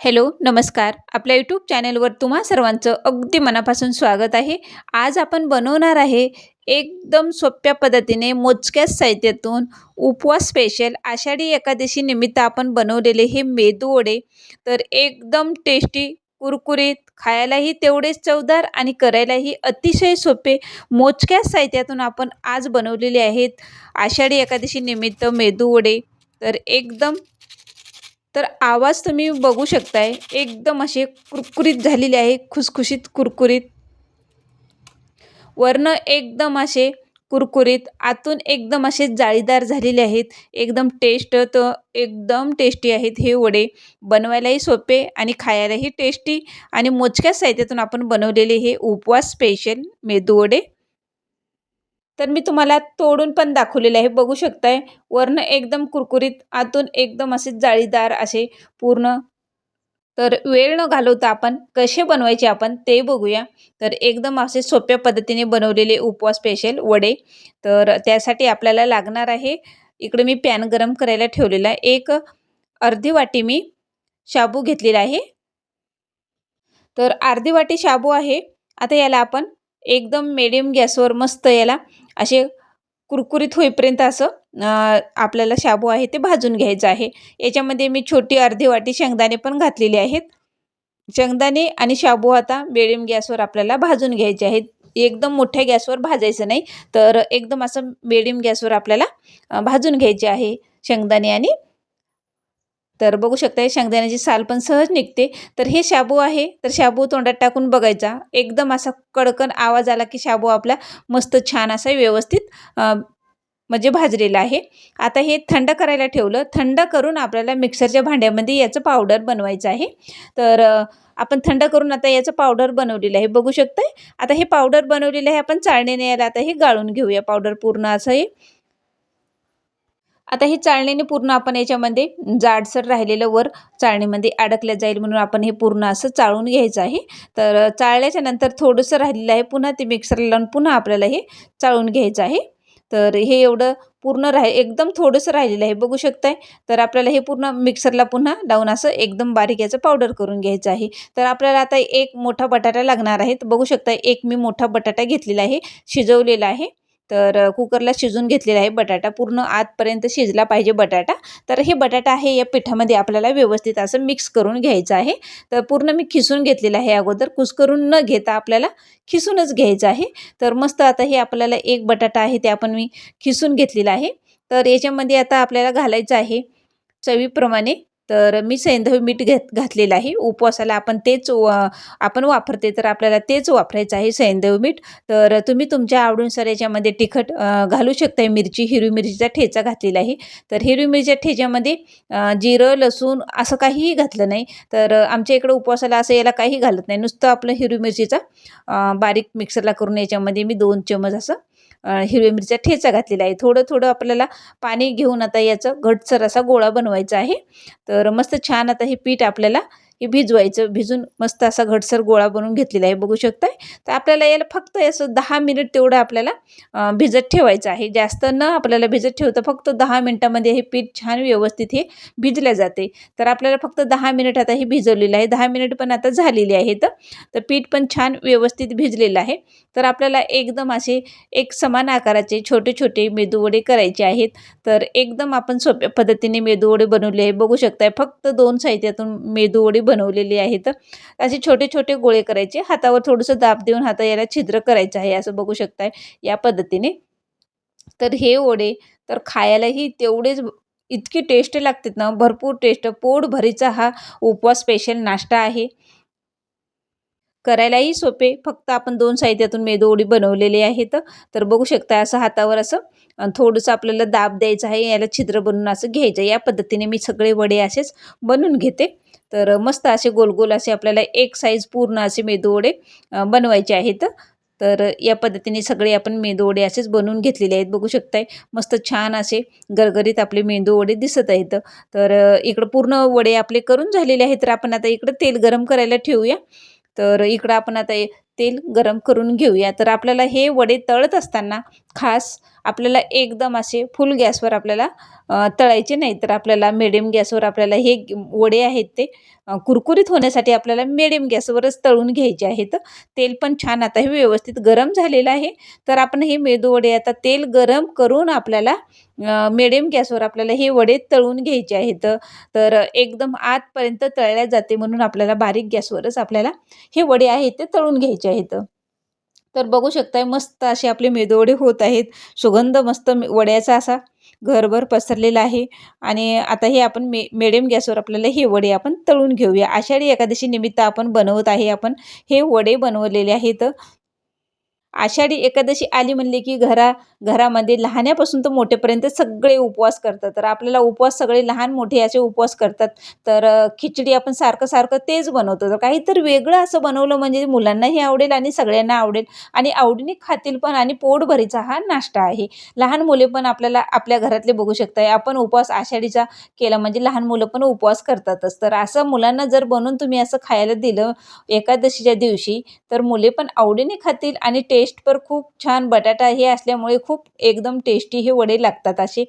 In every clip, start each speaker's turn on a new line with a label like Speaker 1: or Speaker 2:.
Speaker 1: Hello, नमस्कार. आपल्या YouTube चॅनलवर तुम्हा सर्वांचं अगदी मनापासून स्वागत आहे. आज आपण बनवणार आहे एकदम सोप्या पद्धतीने मोजक्याच साहित्यातून उपवास स्पेशल आषाढी एकादशी निमित्त आपण बनवलेले हे मेदू वडे. तर एकदम टेस्टी, कुरकुरीत, खायलाही तेवढेच चवदार आणि करायलाही अतिशय सोपे मोजक्याच साहित्यातून आपण आज बनवलेले आहेत आषाढी एकादशी निमित्त मेदू वडे. तर एकदम तर आवाज तुम्ही बघू शकताय, एकदम असे कुरकुरीत झालेले आहे, खुसखुशीत कुरकुरीत. वरनं एकदम असे कुरकुरीत, आतून एकदम असे जाळीदार झालेले आहेत. एकदम टेस्ट तर एकदम टेस्टी आहेत हे वडे. बनवायलाही सोपे आणि खायलाही टेस्टी आणि मोजक्या साहित्यातून आपण बनवलेले हे उपवास स्पेशल मेदू वडे. तर मी तुम्हाला तोडून पण दाखवलेले आहे, बघू शकताय. वरनं एकदम कुरकुरीत, आतून एकदम असे जाळीदार असे पूर्ण. तर वेळ न घालवता आपण कसे बनवायचे आपण ते बघूया. तर एकदम असे सोप्या पद्धतीने बनवलेले उपवास स्पेशल वडे. तर त्यासाठी आपल्याला लागणार आहे, इकडे मी पॅन गरम करायला ठेवलेला आहे. एक अर्धी वाटी मी शाबू घेतलेला आहे. तर अर्धी वाटी शाबू आहे. आता याला आपण एकदम मीडियम गॅसवर मस्त याला असे कुरकुरीत होईपर्यंत असं आपल्याला शाबू आहे ते भाजून घ्यायचं आहे. याच्यामध्ये मी छोटी अर्धी वाटी शेंगदाणे पण घातलेले आहेत. शेंगदाणे आणि शाबू आता मिडियम गॅसवर आपल्याला भाजून घ्यायचे आहेत. एकदम मोठ्या गॅसवर भाजायचं नाही, तर एकदम असं मिडियम गॅसवर आपल्याला भाजून घ्यायचे आहे शेंगदाणे. आणि तर बघू शकता शेंगदाण्याची साल पण सहज निघते. तर हे शाबू आहे, तर शाबू तोंडात टाकून बघायचा. एकदम असा कडकन आवाज आला की शाबू आपला मस्त छान असा व्यवस्थित म्हणजे भाजलेला आहे. आता हे थंड करायला ठेवलं. थंड करून आपल्याला मिक्सरच्या भांड्यामध्ये याचं पावडर बनवायचं आहे. तर आपण थंड करून आता याचं पावडर बनवलेलं आहे, बघू शकताय. आता हे पावडर बनवलेलं आहे, आपण चाळणीने याला आता हे गाळून घेऊया पावडर पूर्ण असं हे. आता हे चाळणीने पूर्ण आपण याच्यामध्ये जाडसर राहिलेलं वर चाळणीमध्ये अडकल्या जाईल म्हणून आपण हे पूर्ण असं चाळून घ्यायचं आहे. तर चाळल्याच्या नंतर थोडंसं राहिलेलं आहे, पुन्हा ते मिक्सरला लावून पुन्हा आपल्याला हे चाळून घ्यायचं आहे. तर हे एवढं पूर्ण एकदम थोडंसं राहिलेलं आहे, बघू शकताय. तर आपल्याला हे पूर्ण मिक्सरला पुन्हा लावून असं एकदम बारीक याचं पावडर करून घ्यायचं आहे. तर आपल्याला आता एक मोठा बटाटा लागणार आहे. तर बघू शकता, एक मी मोठा बटाटा घेतलेला आहे, शिजवलेला आहे. तर कुकरला शिजून घेतलेला आहे बटाटा, पूर्ण आतपर्यंत शिजला पाहिजे बटाटा. तर हे बटाटा आहे या पिठामध्ये आपल्याला व्यवस्थित असं मिक्स करून घ्यायचं आहे. तर पूर्ण मी खिसून घेतलेलं आहे अगोदर, कुस्करून न घेता आपल्याला खिसूनच घ्यायचं आहे. तर मस्त आता हे आपल्याला एक बटाटा आहे ते आपण मी खिसून घेतलेला आहे. तर याच्यामध्ये आता आपल्याला घालायचं आहे चवीप्रमाणे. तर मी सैंधव मीठ घातलेलं आहे. उपवासाला आपण तेच आपण वापरते, तर आपल्याला तेच वापरायचं आहे सैंधव मीठ. तर तुम्ही तुमच्या आवडीनुसार याच्यामध्ये तिखट घालू शकता. मिरची, हिरवी मिरचीचा ठेचा घातलेला आहे. तर हिरवी मिरचीच्या ठेच्यामध्ये जिरं, लसूण असं काहीही घातलं नाही. तर आमच्या इकडं उपवासाला असं याला काही घालत नाही, नुसतं आपलं हिरवी मिरचीचा बारीक मिक्सरला करून याच्यामध्ये मी 2 चमच असं हिरवी मिरच्या ठेचा घातलेला आहे. थोडं थोडं आपल्याला पाणी घेऊन आता याचं घटसर असा गोळा बनवायचा आहे. तर मस्त छान आता हे पीठ आपल्याला हे भिजवायचं. भिजून मस्त असा घटसर गोळा बनवून घेतलेला आहे, बघू शकताय. तर आपल्याला याला फक्त असं 10 मिनिट तेवढं आपल्याला भिजत ठेवायचं आहे. जास्त न आपल्याला भिजत ठेवतं, फक्त 10 मिनिटामध्ये हे पीठ छान व्यवस्थित हे भिजल्या जाते. तर आपल्याला फक्त 10 मिनिट आता हे भिजवलेलं आहे. 10 मिनिट पण आता झालेली आहेत. तर पीठ पण छान व्यवस्थित भिजलेलं आहे. तर आपल्याला एकदम असे एक समान आकाराचे छोटे छोटे मेदूवडे करायचे आहेत. तर एकदम आपण सोप्या पद्धतीने मेदूवडे बनवले आहे, बघू शकताय. फक्त 2 साहित्यातून मेदूवडे बनवलेले आहेत. असे छोटे छोटे गोळे करायचे, हातावर थोडंसं दाब देऊन हाता याला छिद्र करायचं आहे, असं बघू शकताय या पद्धतीने. तर हे वडे तर खायलाही तेवढेच इतकी टेस्ट लागतात ना, भरपूर टेस्ट. पोट भरीचा हा उपवास स्पेशल नाश्ता आहे. करायलाही सोपे, फक्त आपण 2 साहित्यातून मेदूवडी बनवलेले आहेत. तर बघू शकता असं हातावर असं थोडंसं आपल्याला दाब द्यायचं आहे, याला छिद्र बनवून असं घ्यायचं. या पद्धतीने मी सगळे वडे असेच बनवून घेते. तर मस्त असे गोल असे आपल्याला एक साईज पूर्ण असे मेदूवडे बनवायचे आहेत. तर या पद्धतीने सगळे आपण मेदूवडे असेच बनवून घेतलेले आहेत, बघू शकताय. मस्त छान असे गरगरीत आपले मेदूवडे दिसत आहेत. तर इकडं पूर्ण वडे आपले करून झालेले आहेत. तर आपण आता इकडं तेल गरम करायला ठेवूया. तर इकडं आपण आता तेल गरम करून घेऊया. तर आपल्याला हे वडे तळत असताना खास आपल्याला एकदम असे फुल गॅसवर आपल्याला तळायचे नाही, तर आपल्याला मिडियम गॅसवर आपल्याला हे वडे आहेत ते कुरकुरीत होण्यासाठी आपल्याला मिडियम गॅसवरच तळून घ्यायचे आहेत. तेल पण छान आता हे व्यवस्थित गरम झालेलं आहे. तर आपण हे मेदूवडे आता तेल गरम करून आपल्याला मिडियम गॅसवर आपल्याला हे वडे तळून घ्यायचे आहेत. तर एकदम आतपर्यंत तळल्या जाते म्हणून आपल्याला बारीक गॅसवरच आपल्याला हे वडे आहेत ते तळून घ्यायचे आहेत. तर बघू शकताय मस्त असे आपले मेदूवडे होत आहेत. सुगंध मस्त वड्याचा असा घरभर पसरलेला आहे. आणि आता हे आपण मिडियम गॅसवर आपल्याला हे वडे आपण तळून घेऊया. आषाढी एकादशी निमित्त आपण बनवत आहे आपण हे वडे बनवलेले आहेत. आषाढी एकादशी आली म्हणले की घरामध्ये लहानापासून तर मोठेपर्यंत सगळे उपवास करतात. तर आपल्याला उपवास सगळे लहान मोठे असे उपवास करतात. तर खिचडी आपण सारखं तेच बनवतो. तर काहीतरी वेगळं असं बनवलं म्हणजे मुलांनाही आवडेल आणि सगळ्यांना आवडेल आणि आवडीने खातील पण आणि पोटभरीचा हा नाश्ता आहे. लहान मुले पण आपल्याला आपल्या घरातले बघू शकताय. आपण उपवास आषाढीचा केला म्हणजे लहान मुलं पण उपवास करतातच. तर असं मुलांना जर बनवून तुम्ही असं खायला दिलं एकादशीच्या दिवशी, तर मुले पण आवडीने खातील आणि टेस्ट पण खूप छान बटाटा हे असल्यामुळे खूप एकदम टेस्टी हे वडे लागतात असे.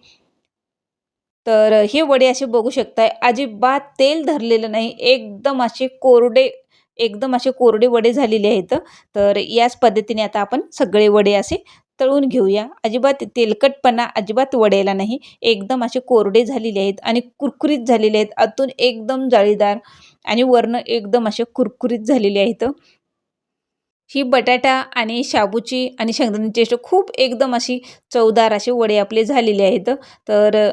Speaker 1: तर हे वडे असे बघू शकताय अजिबात तेल धरलेलं नाही. एकदम असे कोरडे वडे झालेले आहेत. तर याच पद्धतीने आता आपण सगळे वडे असे तळून घेऊया. अजिबात तेलकटपणा अजिबात वड्याला नाही. एकदम असे कोरडे झालेले आहेत आणि कुरकुरीत झालेले आहेत. आतून एकदम जाळीदार आणि वरनं एकदम असे कुरकुरीत झालेले आहेत. ही बटाटा आणि शाबूची आणि शेंगदाण्याची टेस्ट खूप एकदम अशी चवदार असे वडे आपले झालेले आहेत. तर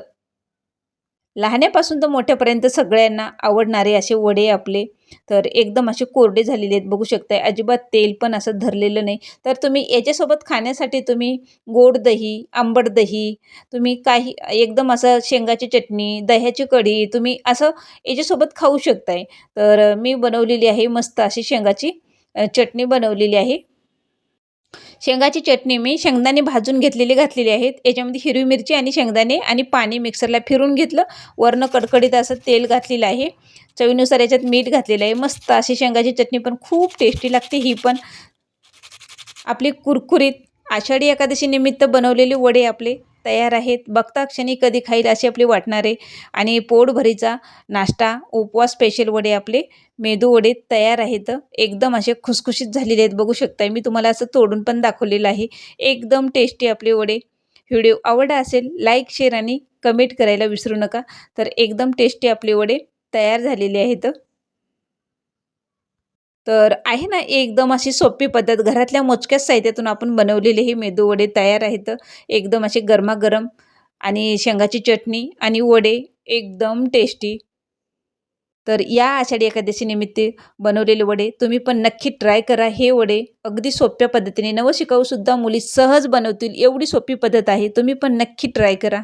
Speaker 1: लहानापासून तर मोठ्यापर्यंत सगळ्यांना आवडणारे असे वडे आपले. तर एकदम असे कोरडे झालेले आहेत बघू शकताय. अजिबात तेल पण असं धरलेलं नाही. तर तुम्ही याच्यासोबत खाण्यासाठी तुम्ही गोड दही, आंबट दही, तुम्ही काही एकदम असं शेंगाची चटणी, दह्याची कढी तुम्ही असं याच्यासोबत खाऊ शकताय. तर मी बनवलेली आहे मस्त अशी शेंगाची चटणी बनवलेली आहे. शेंगाची चटणी मी शेंगदाणे भाजून घातलेली आहेत. याच्यामध्ये हिरवी मिरची आणि शेंगदाणे आणि पाणी मिक्सरला फिरून घेतलं. वरनं कडकडीत असं तेल घातलेलं आहे. चवीनुसार याच्यात मीठ घातलेलं आहे. मस्त अशी शेंगाची चटणी पण खूप टेस्टी लागते ही पण. आपली कुरकुरीत आषाढी एकादशी निमित्त बनवलेले वडे आपले तयार आहेत. बघता क्षणी कधी खाईल असे आपले वाटणारे आणि पोटभरीचा नाश्ता उपवास स्पेशल वडे आपले मेदू वडे तयार आहेत. एकदम असे खुसखुशीत झालेले आहेत बघू शकताय. मी तुम्हाला असं तोडून पण दाखवलेलं आहे. एकदम टेस्टी आपले वडे. व्हिडिओ आवडला असेल लाईक, शेअर आणि कमेंट करायला विसरू नका. तर एकदम टेस्टी आपले वडे तयार झालेले आहेत. तर आहे ना एकदम अशी सोपी पद्धत घरातल्या मोजक्याच साहित्यातून आपण बनवलेले हे मेदूवडे तयार आहेत. एकदम असे गरमागरम आणि शेंगाची चटणी आणि वडे एकदम टेस्टी. तर या आषाढी एकादशी निमित्त बनवलेले वडे तुम्ही पण नक्की ट्राय करा. हे वडे अगदी सोप्या पद्धतीने नवशिकाऊ सुद्धा मुली सहज बनवतील एवढी सोपी पद्धत आहे. तुम्ही पण नक्की ट्राय करा.